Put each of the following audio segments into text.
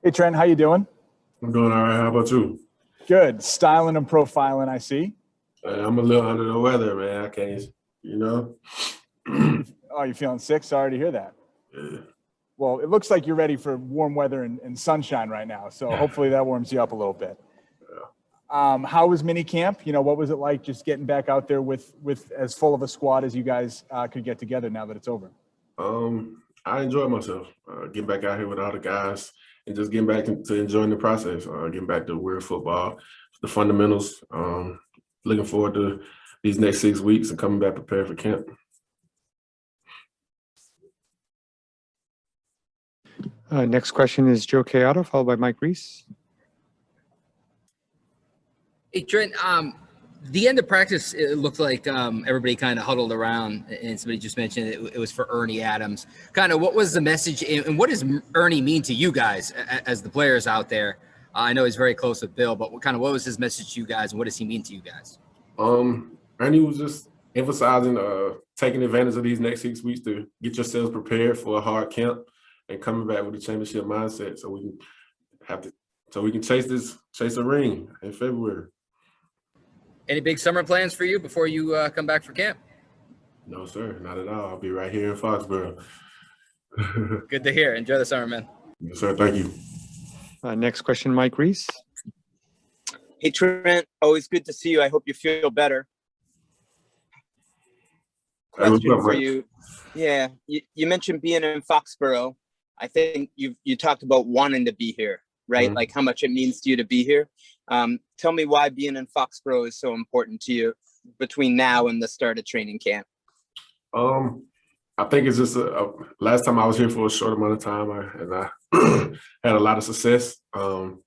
Hey Trent, how you doing? I'm doing all right. How about you? Good. Styling and profiling, I see. I'm a little under the weather, man. I can't, you know. Oh, you're feeling sick? Sorry to hear that. Yeah. Well, it looks like you're ready for warm weather and sunshine right now. So hopefully that warms you up a little bit. How was mini camp? What was it like just getting back out there with as full of a squad as you guys could get together now that it's over? I enjoyed myself. Getting back out here with all the guys and just getting back to enjoying the process. Getting back to real football, the fundamentals. Looking forward to these next 6 weeks and coming back prepared for camp. Next question is Joe Kayado, followed by Mike Reese. Hey, Trent, the end of practice, it looked like everybody kind of huddled around, and somebody just mentioned it was for Ernie Adams. Kind of what was the message, and what does Ernie mean to you guys as the players out there? I know he's very close with Bill, but what was his message to you guys, and what does he mean to you guys? Ernie was just emphasizing taking advantage of these next 6 weeks to get yourselves prepared for a hard camp and coming back with a championship mindset so we can chase a ring in February. Any big summer plans for you before you come back for camp? No, sir, not at all. I'll be right here in Foxborough. Good to hear. Enjoy the summer, man. Yes, sir. Thank you. Next question, Mike Reese. Hey, Trent, always good to see you. I hope you feel better. Question for you. Yeah, you mentioned being in Foxborough. I think you talked about wanting to be here, right? Mm-hmm. Like how much it means to you to be here. Tell me why being in Foxborough is so important to you between now and the start of training camp. I think it's just last time I was here for a short amount of time, I had a lot of success. And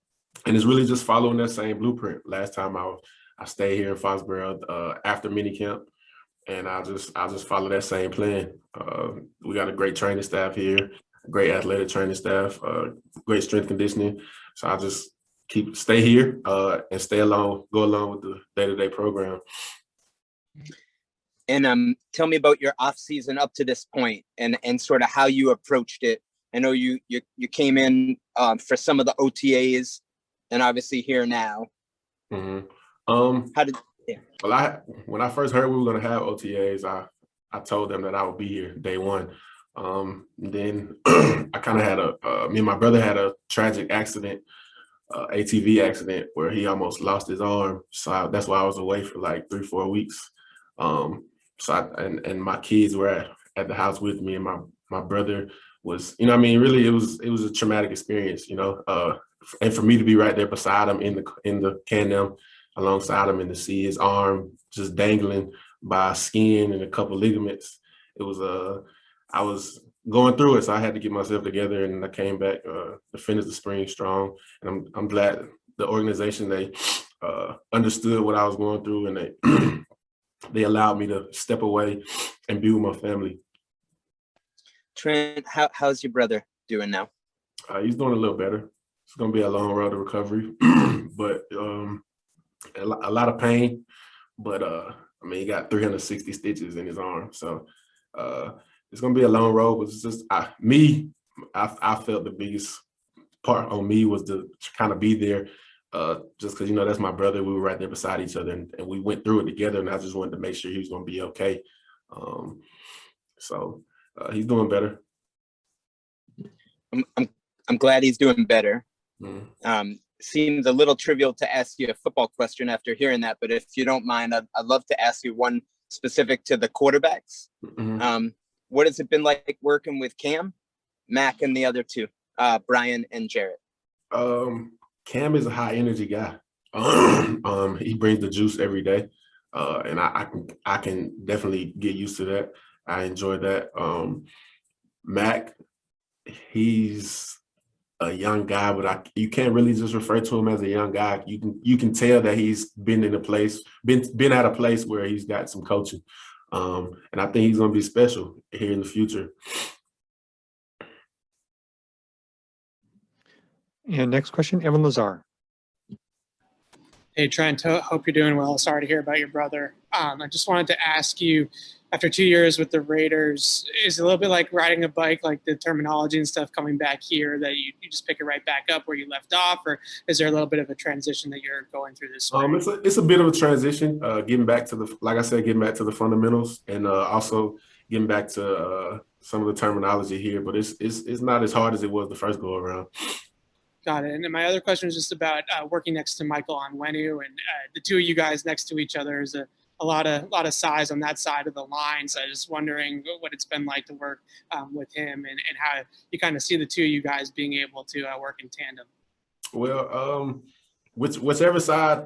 it's really just following that same blueprint. Last time I stayed here in Foxborough after minicamp, and I just follow that same plan. We got a great training staff here, great athletic training staff, great strength conditioning. So I just stay here and go along with the day-to-day program. And tell me about your off season up to this point and sort of how you approached it. I know you came in for some of the OTAs and obviously here now. Mm-hmm. Well, when I first heard we were going to have OTAs, I told them that I would be here day one. Then I kind of had me and my brother had a tragic accident, ATV accident, where he almost lost his arm. So that's why I was away for like 3-4 weeks. And my kids were at the house with me, and my brother was, really it was a traumatic experience, and for me to be right there beside him in the Can-Am, alongside him, and to see his arm just dangling by skin and a couple ligaments, I was going through it, so I had to get myself together, and I came back to finish the spring strong. And I'm glad the organization, they understood what I was going through, and they allowed me to step away and be with my family. Trent, how's your brother doing now? He's doing a little better. It's going to be a long road to recovery, but a lot of pain. But he got 360 stitches in his arm, so it's going to be a long road. But it's just I felt the biggest part on me was to kind of be there. Just because, that's my brother. We were right there beside each other, and we went through it together, and I just wanted to make sure he was going to be okay. So he's doing better. I'm glad he's doing better. Mm-hmm. Seems a little trivial to ask you a football question after hearing that, but if you don't mind, I'd love to ask you one specific to the quarterbacks. Mm-hmm. What has it been like working with Cam, Mac, and the other two, Brian and Jarrett? Cam is a high energy guy. He brings the juice every day, and I can definitely get used to that. I enjoy that. Mac, he's a young guy, but you can't really just refer to him as a young guy. You can tell that he's been at a place where he's got some coaching, and I think he's going to be special here in the future. And next question, Evan Lazar. Hey, Trent, hope you're doing well. Sorry to hear about your brother. I just wanted to ask you, after 2 years with the Raiders, is it a little bit like riding a bike, like the terminology and stuff coming back here that you just pick it right back up where you left off, or is there a little bit of a transition that you're going through this spring? It's a bit of a transition, getting back to like I said, getting back to the fundamentals, and also getting back to some of the terminology here, but it's not as hard as it was the first go around. Got it. And then my other question was just about working next to Michael Onwenu, and the two of you guys next to each other is a lot of size on that side of the line. So I was just wondering what it's been like to work with him, and how you kind of see the two of you guys being able to work in tandem. Well, whichever side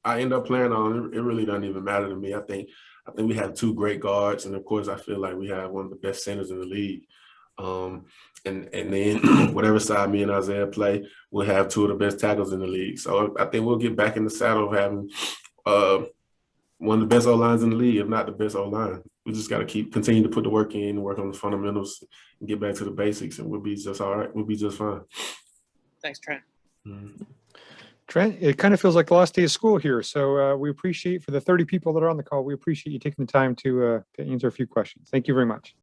I end up playing on, it really doesn't even matter to me. I think we have two great guards, and of course, I feel like we have one of the best centers in the league. And then whatever side me and Isaiah play, we'll have two of the best tackles in the league. So I think we'll get back in the saddle of having one of the best O-lines in the league, if not the best O-line. We just got to continue to put the work in, work on the fundamentals, and get back to the basics, and we'll be just all right. We'll be just fine. Thanks, Trent. Mm-hmm. Trent, it kind of feels like the last day of school here. So we appreciate, for the 30 people that are on the call, we appreciate you taking the time to answer a few questions. Thank you very much.